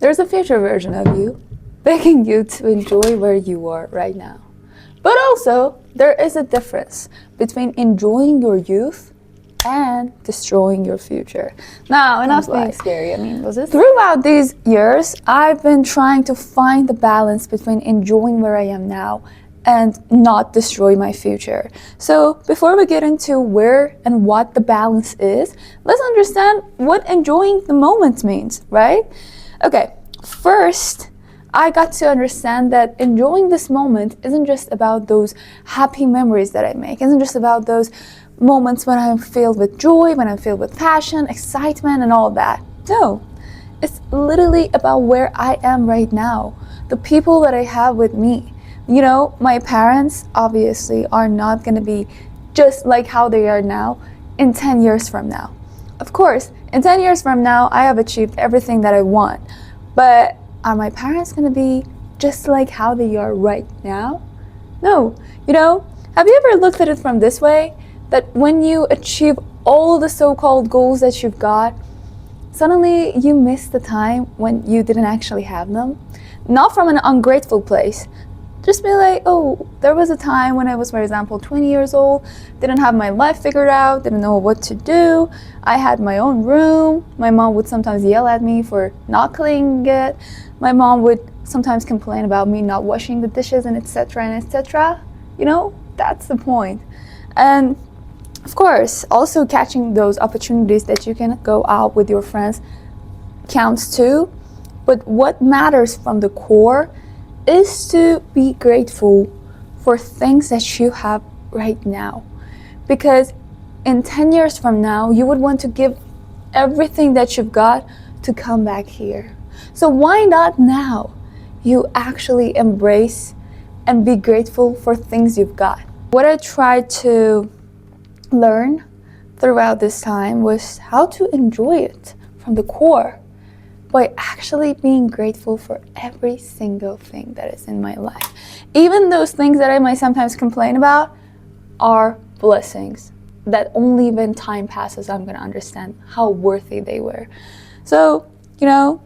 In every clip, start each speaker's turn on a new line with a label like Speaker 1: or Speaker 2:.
Speaker 1: there's a future version of you begging you to enjoy where you are right now. But also, there is a difference between enjoying your youth and destroying your future. Now, enough being scary. I mean, throughout these years, I've been trying to find the balance between enjoying where I am now and not destroy my future. So before we get into where and what the balance is, let's understand what enjoying the moment means, right? Okay, first, I got to understand that enjoying this moment isn't just about those happy memories that I make. It isn't just about those moments when I'm filled with joy, when I'm filled with passion, excitement, and all that. No, it's literally about where I am right now, the people that I have with me. You know, my parents obviously are not going to be just like how they are now in 10 years from now. Of course, in 10 years from now, I have achieved everything that I want. But are my parents going to be just like how they are right now? No. You know, have you ever looked at it from this way? That when you achieve all the so-called goals that you've got, suddenly you miss the time when you didn't actually have them? Not from an ungrateful place. Just be like, oh, there was a time when I was, for example, 20 years old, didn't have my life figured out, didn't know what to do. I had my own room. My mom would sometimes yell at me for not cleaning it. My mom would sometimes complain about me not washing the dishes and etc. and etc. You know, that's the point. And of course, also catching those opportunities that you can go out with your friends counts too. But what matters from the core is to be grateful for things that you have right now. Because in 10 years from now, you would want to give everything that you've got to come back here. So why not now you actually embrace and be grateful for things you've got? What I tried to learn throughout this time was how to enjoy it from the core by actually being grateful for every single thing that is in my life. Even those things that I might sometimes complain about are blessings that only when time passes I'm going to understand how worthy they were. So, you know,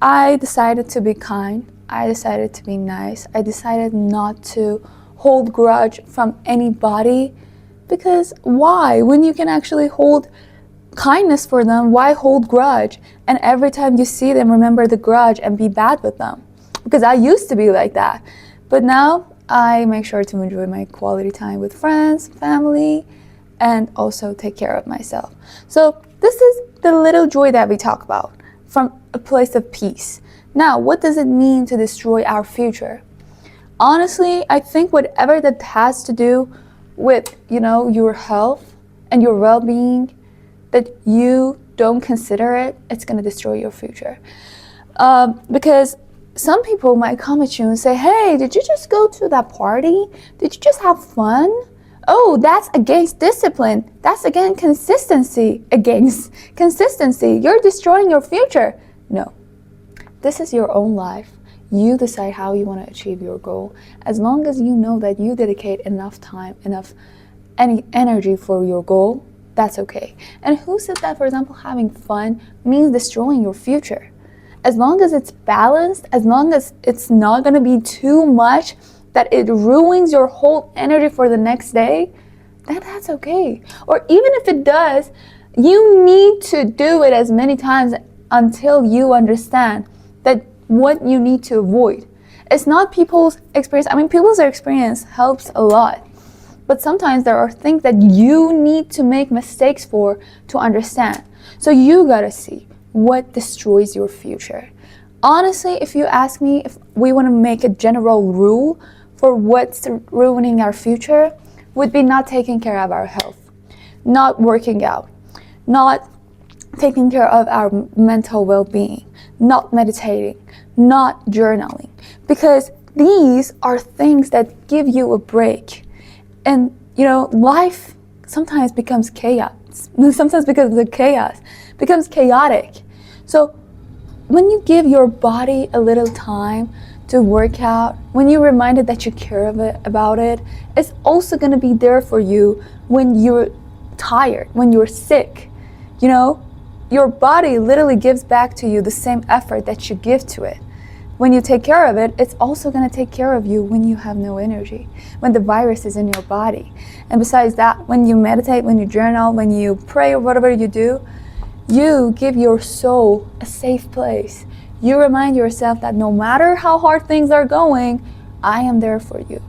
Speaker 1: I decided to be kind. I decided to be nice. I decided not to hold grudge from anybody. Because why? When you can actually hold kindness for them, why hold grudge? And every time you see them, remember the grudge and be bad with them. Because I used to be like that. But now I make sure to enjoy my quality time with friends, family, and also take care of myself. So this is the little joy that we talk about from a place of peace. Now, what does it mean to destroy our future? Honestly, I think whatever that has to do with, you know, your health and your well-being, that you don't consider it, it's going to destroy your future. Because some people might come at you and say, hey, did you just go to that party? Did you just have fun? Oh, that's against discipline. That's against consistency. Against consistency. You're destroying your future. No, this is your own life. You decide how you want to achieve your goal. As long as you know that you dedicate enough time, enough energy for your goal, that's okay. And who said that, for example, having fun means destroying your future? As long as it's balanced, as long as it's not going to be too much that it ruins your whole energy for the next day, then that's okay. Or even if it does, you need to do it as many times until you understand that what you need to avoid. It's not people's experience. I mean, people's experience helps a lot. But sometimes there are things that you need to make mistakes for to understand. So you gotta see what destroys your future. Honestly, if you ask me if we want to make a general rule for what's ruining our future, would be not taking care of our health, not working out, not taking care of our mental well-being, not meditating, not journaling. Because these are things that give you a break. And, you know, life sometimes becomes chaos. Sometimes becomes chaotic. So when you give your body a little time to work out, when you're reminded that you care about it, it's also going to be there for you when you're tired, when you're sick. You know, your body literally gives back to you the same effort that you give to it. When you take care of it, it's also going to take care of you when you have no energy, when the virus is in your body. And besides that, when you meditate, when you journal, when you pray, or whatever you do, you give your soul a safe place. You remind yourself that no matter how hard things are going, I am there for you.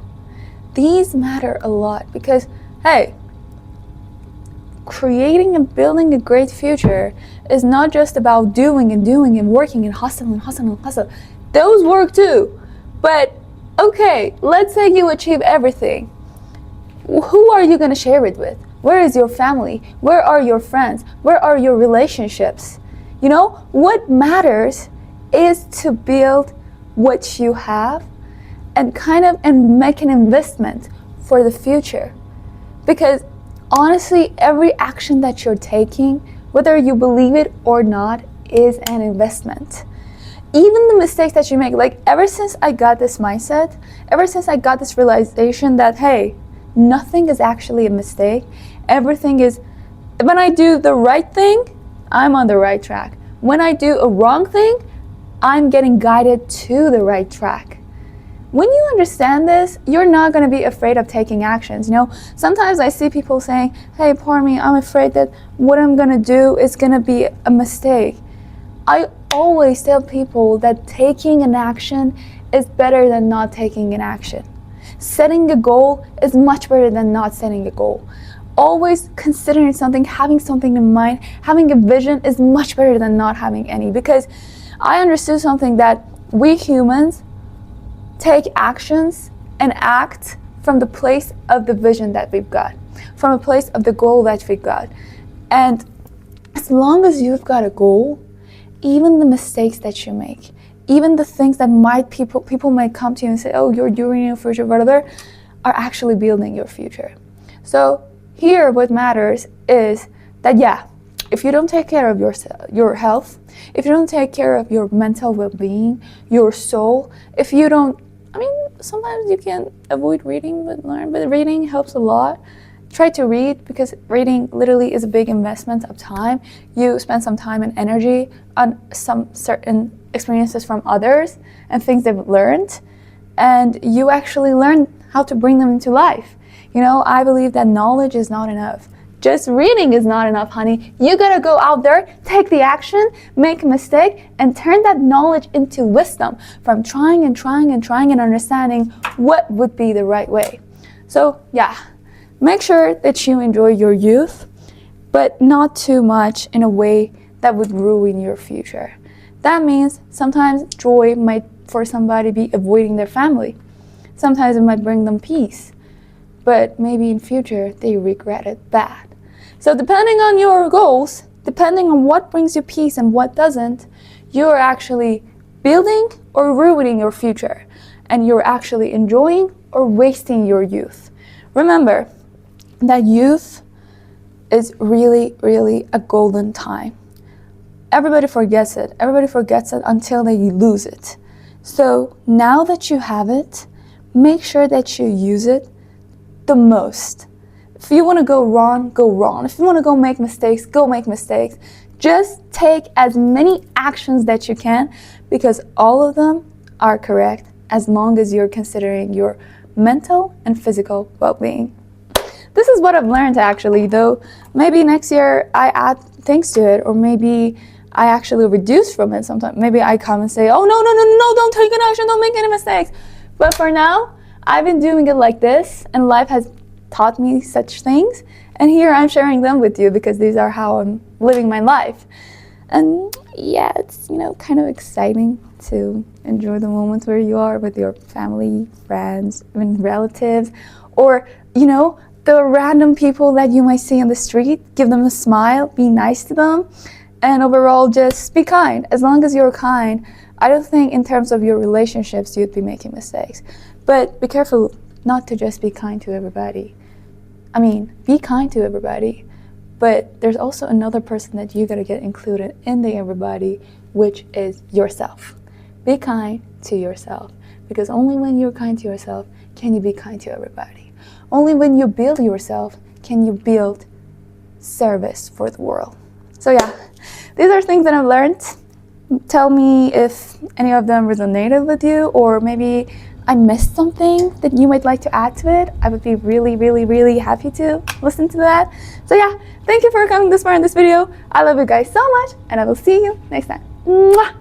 Speaker 1: These matter a lot because, hey, creating and building a great future is not just about doing and working and hustling. Those work too. But okay, let's say you achieve everything. Who are you going to share it with? Where is your family? Where are your friends? Where are your relationships? You know, what matters is to build what you have and make an investment for the future. Because honestly, every action that you're taking, whether you believe it or not, is an investment. Even the mistakes that you make, like ever since I got this mindset, ever since I got this realization that, hey, nothing is actually a mistake. Everything is, when I do the right thing, I'm on the right track. When I do a wrong thing, I'm getting guided to the right track. When you understand this, you're not going to be afraid of taking actions. You know, sometimes I see people saying, hey, pardon me, I'm afraid that what I'm going to do is going to be a mistake. I always tell people that taking an action is better than not taking an action. Setting a goal is much better than not setting a goal. Always considering something, having something in mind, having a vision is much better than not having any. Because I understood something, that we humans take actions and act from the place of the vision that we've got, from a place of the goal that we've got. And as long as you've got a goal, even the mistakes that you make, even the things that people might come to you and say, oh, you're doing your future, whatever, are actually building your future. So here what matters is that, yeah, if you don't take care of your health, if you don't take care of your mental well-being, your soul, if you don't, sometimes you can avoid reading but learn, but reading helps a lot. Try to read, because reading literally is a big investment of time. You spend some time and energy on some certain experiences from others and things they've learned, and you actually learn how to bring them into life. You know, I believe that knowledge is not enough. Just reading is not enough, honey. You gotta go out there, take the action, make a mistake, and turn that knowledge into wisdom from trying and understanding what would be the right way. So yeah, make sure that you enjoy your youth, but not too much in a way that would ruin your future. That means sometimes joy might, for somebody, be avoiding their family. Sometimes it might bring them peace, but maybe in future they regret it bad. So depending on your goals, depending on what brings you peace and what doesn't, you're actually building or ruining your future, and you're actually enjoying or wasting your youth. Remember that youth is really, really a golden time. Everybody forgets it. Everybody forgets it until they lose it. So now that you have it, make sure that you use it the most. If you want to go wrong, go wrong. If you want to go make mistakes, go make mistakes. Just take as many actions that you can, because all of them are correct as long as you're considering your mental and physical well-being. This is what I've learned, actually, though maybe next year I add things to it, or maybe I actually reduce from it sometimes. Maybe I come and say, oh, no, don't take an action, don't make any mistakes. But for now, I've been doing it like this, and life has taught me such things, and here I'm sharing them with you because these are how I'm living my life. And yeah, it's, kind of exciting to enjoy the moments where you are with your family, friends, even relatives, or, the random people that you might see on the street. Give them a smile, be nice to them, and overall just be kind. As long as you're kind, I don't think in terms of your relationships you'd be making mistakes. But be careful not to just be kind to everybody. Be kind to everybody, but there's also another person that you gotta get included in the everybody, which is yourself. Be kind to yourself, because only when you're kind to yourself can you be kind to everybody. Only when you build yourself can you build service for the world. So yeah, these are things that I've learned. Tell me if any of them resonated with you, or maybe I missed something that you might like to add to it. I would be really, really, really happy to listen to that. So yeah, thank you for coming this far in this video. I love you guys so much, and I will see you next time. Mwah!